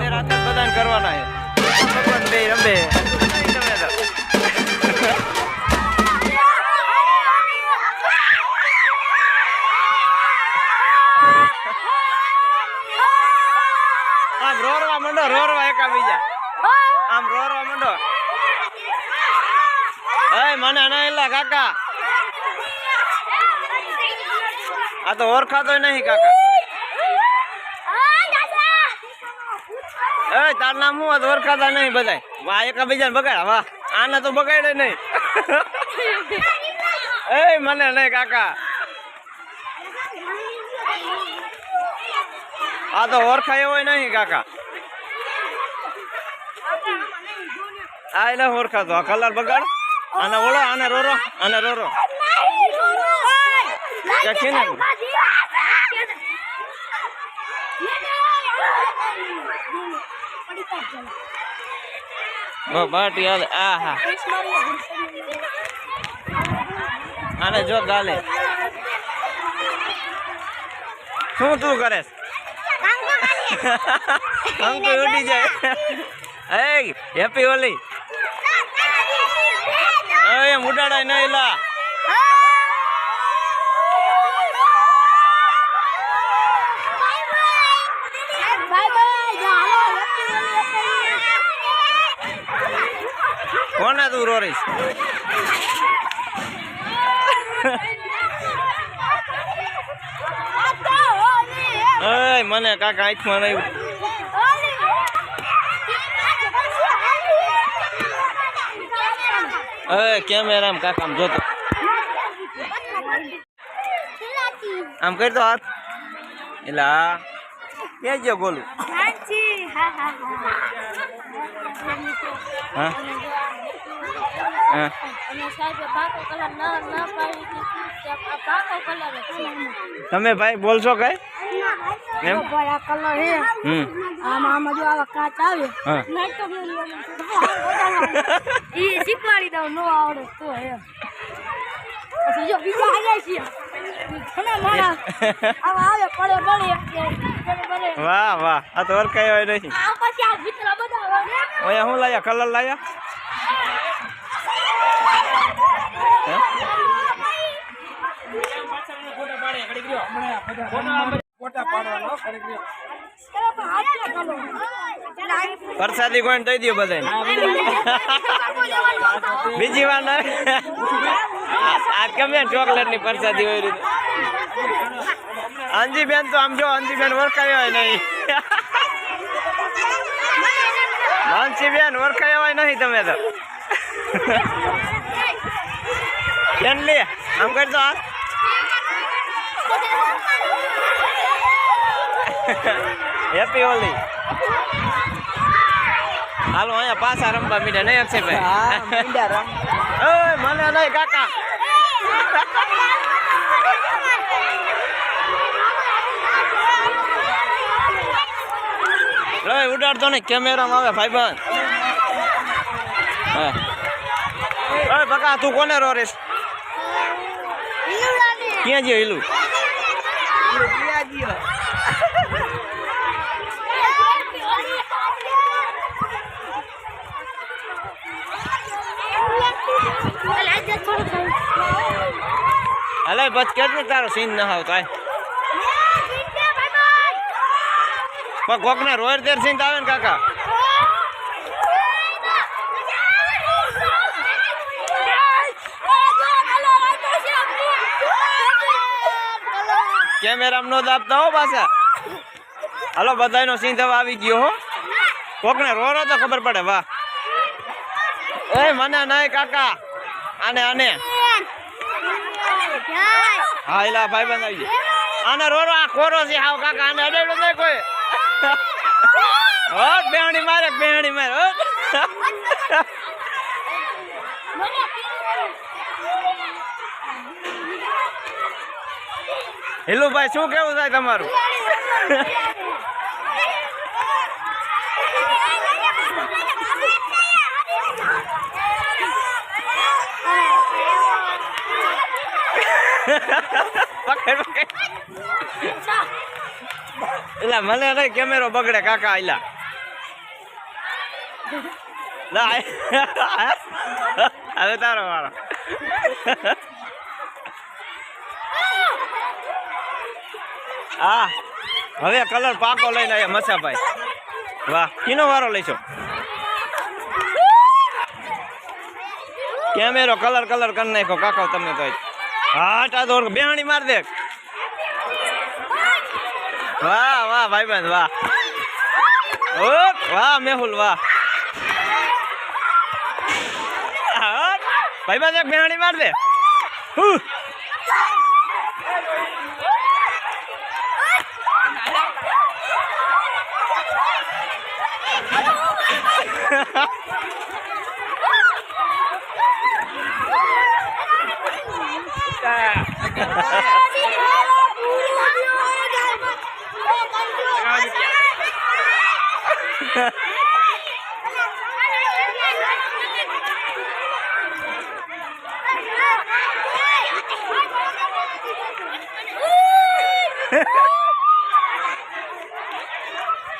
રાતે બધાને કરવાના છે રમે આમ રોરવા મંડો રોરવા એકા બીજા આમ રોરવા મંડો મને નહીં લા કાકા આ તો ઓળખાતો નહીં કાકા તાર નામ હું ઓળખાતા નહીં બધા વાહ એકા બીજા બગાડ વાહ આને તો બગાડે નહીં મને નહીં કાકા આ તો ઓળખાય હોય નહીં કાકા આ એટલે ઓળખાતો આ કલર બગાડ આને ઓળો આને રોરો ને બાટી હાલે આહા આને જો ગાલે શું તું કરે અંકુ ઉડી જાય હેપી હોલી એમ ઉડાડાય નહીં લા કોને તું રોરીશ મને કાકા આંખમાં નહીં કેમેરામાં કાકા આમ જોતો આમ કરતો હાથ એટલે ક્યાં ગયો બોલું તમે ભાઈ બોલશો કઈ શીખવાડી દઉં નો આવડે તો જો બીજા આવ્યા છીએ વાહ વાહ આ તો ઓળખાય હોય નહીં શું લાયા કલર લાયા પ્રસાદી કોઈને દઈ દો બધા બીજી વાર ના આજ કેમ ચોકલેટ ની પ્રસાદી હોય રીતે અંજીબેન તો આમ જો અંજીબેન ઓળખાય હોય નહીં અંજીબેન ઓળખાય હોય નહીં તમે તો બેન લે આમ કરી દો હેપી હોલી હાલો અહીંયા પાછા રમવા મીડા નહીં અક્ષયભાઈ મને નહીં કાકા ઉડાડતો ને કેમેરામાં આવે ભાઈબંધ બકા તું કોને રોરીશ ક્યાં ગયો હિલું હલે બચ કે તારો સીન ના આવતો પણ કોક ને રોયર તેર સીન આવે ને કાકા કેમેરામાં નો દાબતા હો પાછા હાલો બધાનો સીન થવા આવી ગયો હો કોક ને રોરો તો ખબર પડે વાહ મને નહીં કાકા આને હા એલા ભાઈ બંધ આવી આને રોરો આ ખોરો છે હાવ કાકા આને અડેડો નહીં કોઈ હોટ બેહણી મારે હિલુભાઈ શું કેવું થાય તમારું પકડ એટલે મને નહીં કેમેરો બગડે કાકા આયલા હવે તારો વાળો હા હવે કલર પાકો લઈને આવ્યા મસાભાઈ વાહ કીનો વારો લઈશો કેમેરો કલર કરી નાખો કાકો તમે તો હા ટા બેહાણી માર દે વાહ વાહ ભાઈબંધ વાહ ઓ વાહ મેહુલ વાહ ભાઈબંધ એક બેહાણી માર દે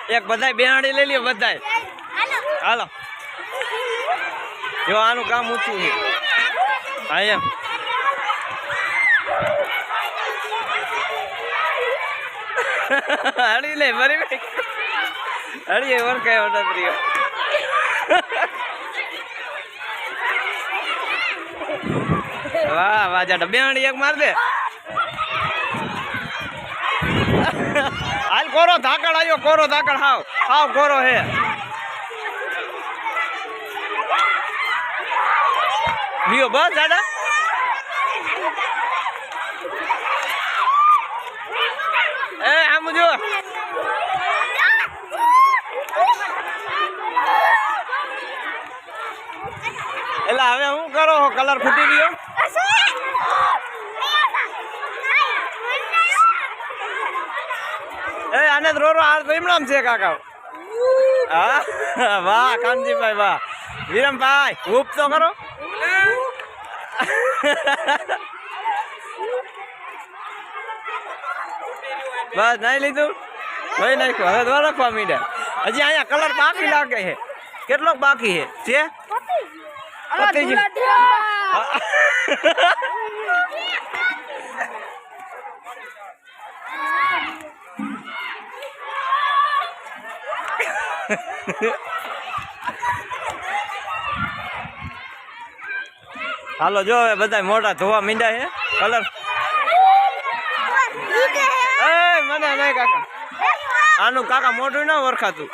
એક બધાય બેહાડી લઈ લ્યો બધાય હાલો જો આનું કામ ઊંચું છે હા એમ હળી લે મરી હળી ઓળખાય વડોદરી વાહ વાહ જાડા બેહાડી એક માર દે હાલ કોરો ધાકડ આવ્યો કોરો ધાકડ હાવ કોરો હે બીઓ બસ દાદા એ આમ જો એટલે હવે હું કરો કલર ફૂટી ગયો એ આને રોરો આ તો એમણામ છે કાકા હા વાહ કાનજીભાઈ વાહ વિરમભાઈ ઉપ તો કરો બસ નહીં લીધું ભાઈ નાખ્યું હવે દવા રાખવા મીડ્યા હજી અહીંયા કલર બાકી લાગે છે કેટલોક બાકી છે પતી ગયું હાલો જો હવે બધા મોઢા ધોવા મીંડા છે કલર મને નહીં કાકા આનું કાકા મોઢું ના ઓળખાતું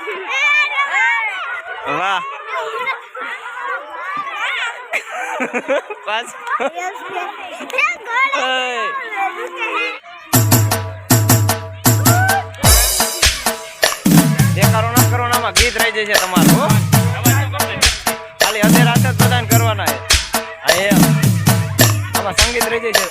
વાહ પાછ કરોનામાં ગીત રહી જશે તમારું ખાલી અધે રાતે જ બધાને કરવાના છે આમાં સંગીત રહી જશે